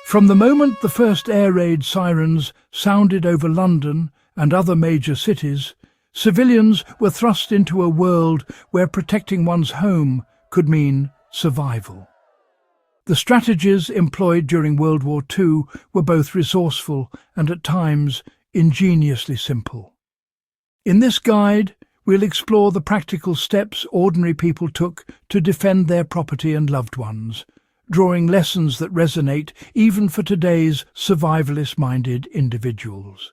From the moment the first air raid sirens sounded over London and other major cities, civilians were thrust into a world where protecting one's home could mean survival. The strategies employed during World War II were both resourceful and at times ingeniously simple. In this guide, we'll explore the practical steps ordinary people took to defend their property and loved ones, drawing lessons that resonate even for today's survivalist-minded individuals.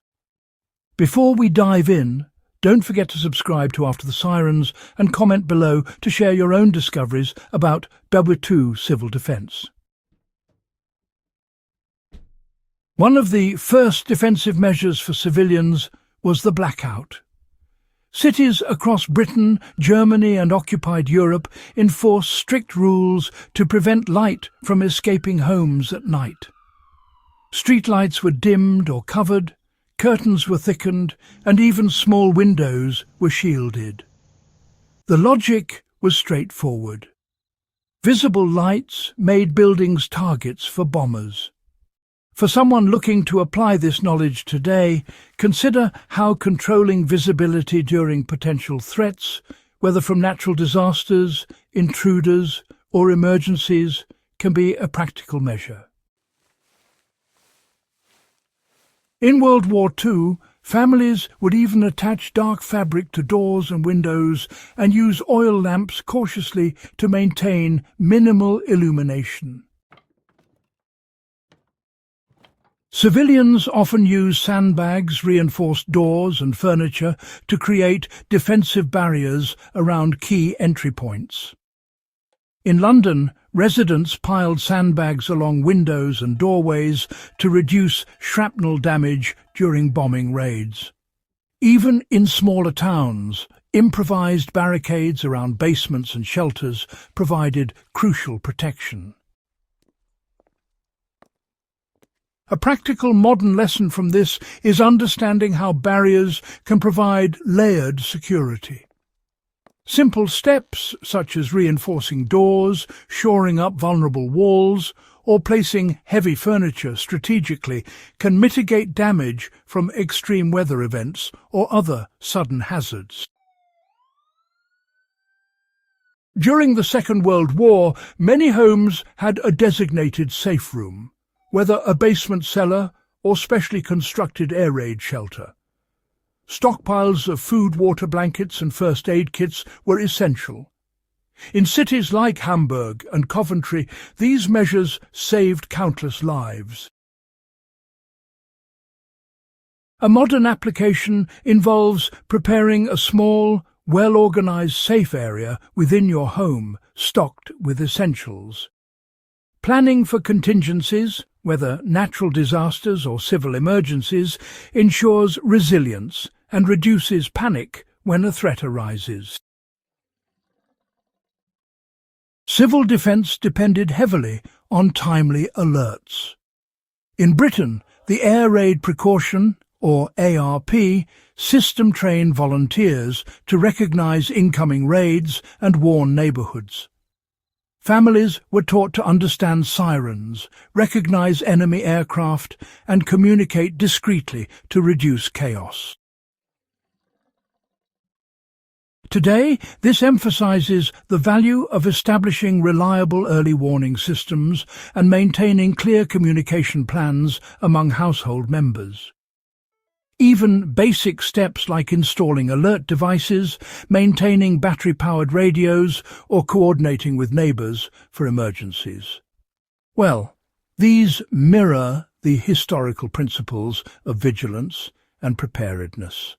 Before we dive in, don't forget to subscribe to After the Sirens and comment below to share your own discoveries about WWII civil defence. One of the first defensive measures for civilians was the blackout. Cities across Britain, Germany and occupied Europe enforced strict rules to prevent light from escaping homes at night. Streetlights were dimmed or covered, curtains were thickened, and even small windows were shielded. The logic was straightforward. Visible lights made buildings targets for bombers. For someone looking to apply this knowledge today, consider how controlling visibility during potential threats, whether from natural disasters, intruders, or emergencies, can be a practical measure. In World War II, families would even attach dark fabric to doors and windows and use oil lamps cautiously to maintain minimal illumination. Civilians often use sandbags, reinforced doors and furniture to create defensive barriers around key entry points. In London, residents piled sandbags along windows and doorways to reduce shrapnel damage during bombing raids. Even in smaller towns, improvised barricades around basements and shelters provided crucial protection. A practical modern lesson from this is understanding how barriers can provide layered security. Simple steps such as reinforcing doors, shoring up vulnerable walls, or placing heavy furniture strategically can mitigate damage from extreme weather events or other sudden hazards. During the Second World War, many homes had a designated safe room, whether a basement cellar or specially constructed air raid shelter. Stockpiles of food, water, blankets and first aid kits were essential. In cities like Hamburg and Coventry, these measures saved countless lives. A modern application involves preparing a small, well-organized safe area within your home, stocked with essentials. Planning for contingencies, whether natural disasters or civil emergencies, ensures resilience and reduces panic when a threat arises. Civil defence depended heavily on timely alerts. In Britain, the Air Raid Precaution, or ARP, system trained volunteers to recognise incoming raids and warn neighbourhoods. Families were taught to understand sirens, recognise enemy aircraft and communicate discreetly to reduce chaos. Today, this emphasises the value of establishing reliable early warning systems and maintaining clear communication plans among household members. Even basic steps like installing alert devices, maintaining battery-powered radios, or coordinating with neighbours for emergencies. Well, these mirror the historical principles of vigilance and preparedness.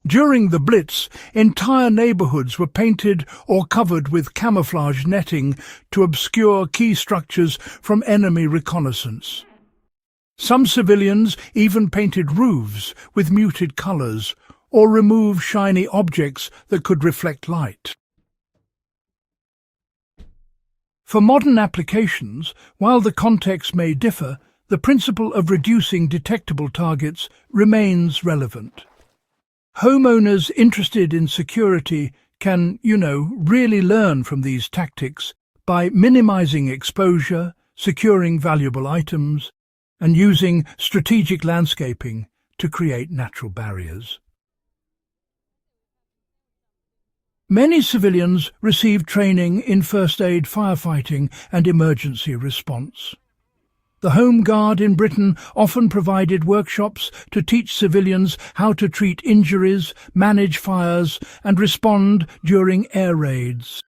During the Blitz, entire neighbourhoods were painted or covered with camouflage netting to obscure key structures from enemy reconnaissance. Some civilians even painted roofs with muted colours or removed shiny objects that could reflect light. For modern applications, while the context may differ, the principle of reducing detectable targets remains relevant. Homeowners interested in security can, really learn from these tactics by minimizing exposure, securing valuable items, and using strategic landscaping to create natural barriers. Many civilians received training in first aid, firefighting, and emergency response. The Home Guard in Britain often provided workshops to teach civilians how to treat injuries, manage fires, and respond during air raids.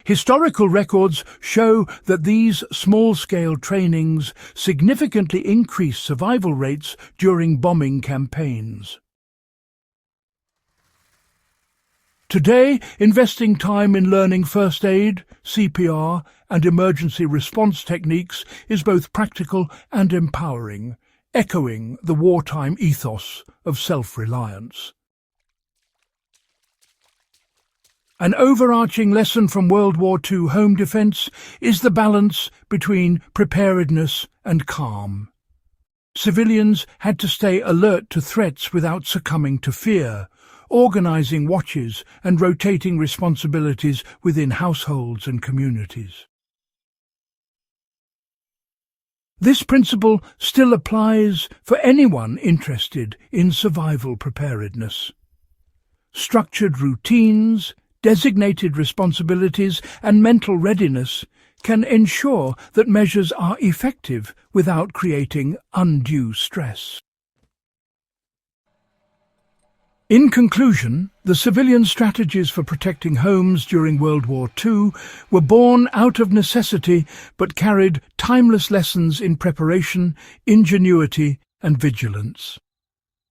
Historical records show that these small-scale trainings significantly increased survival rates during bombing campaigns. Today, investing time in learning first aid, CPR, and emergency response techniques is both practical and empowering, echoing the wartime ethos of self-reliance. An overarching lesson from World War II home defence is the balance between preparedness and calm. Civilians had to stay alert to threats without succumbing to fear, organising watches and rotating responsibilities within households and communities. This principle still applies for anyone interested in survival preparedness. Structured routines, designated responsibilities, and mental readiness can ensure that measures are effective without creating undue stress. In conclusion, the civilian strategies for protecting homes during World War II were born out of necessity but carried timeless lessons in preparation, ingenuity, and vigilance.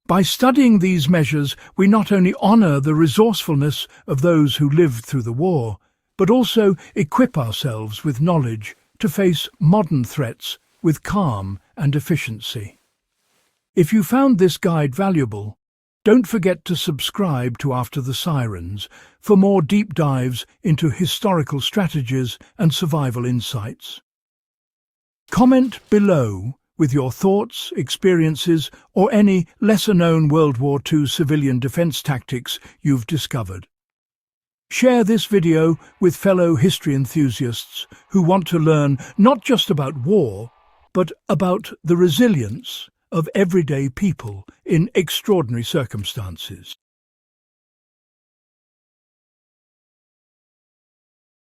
By studying these measures, we not only honour the resourcefulness of those who lived through the war, but also equip ourselves with knowledge to face modern threats with calm and efficiency. If you found this guide valuable, don't forget to subscribe to After the Sirens for more deep dives into historical strategies and survival insights. Comment below with your thoughts, experiences, or any lesser-known World War II civilian defence tactics you've discovered. Share this video with fellow history enthusiasts who want to learn not just about war, but about the resilience of everyday people in extraordinary circumstances.